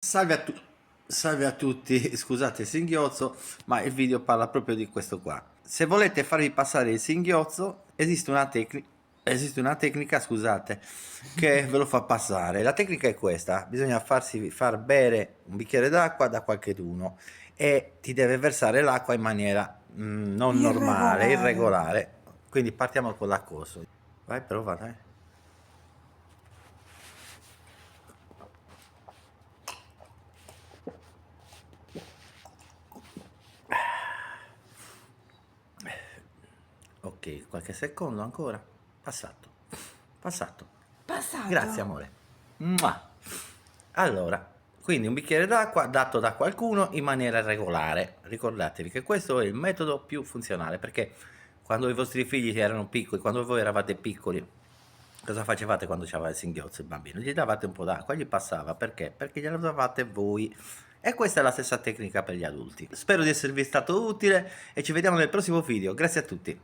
Salve a tutti, scusate il singhiozzo, ma il video parla proprio di questo qua. Se volete farvi passare il singhiozzo, esiste una tecnica, scusate, che ve lo fa passare. La tecnica è questa: bisogna farsi far bere un bicchiere d'acqua da qualcheduno e ti deve versare l'acqua in maniera non normale, Irregolare. irregolare. Quindi partiamo con l'accorso. Vai, prova, dai. Ok, qualche secondo ancora. Passato. Passato. Grazie Passato. amore. Mua. Allora, quindi un bicchiere d'acqua dato da qualcuno in maniera regolare. Ricordatevi che questo è il metodo più funzionale, perché quando i vostri figli erano piccoli, quando voi eravate piccoli, cosa facevate quando c'aveva il singhiozzo il bambino? Gli davate un po' d'acqua, gli passava, perché? Perché gliela davate voi. E questa è la stessa tecnica per gli adulti. Spero di esservi stato utile e ci vediamo nel prossimo video. Grazie a tutti.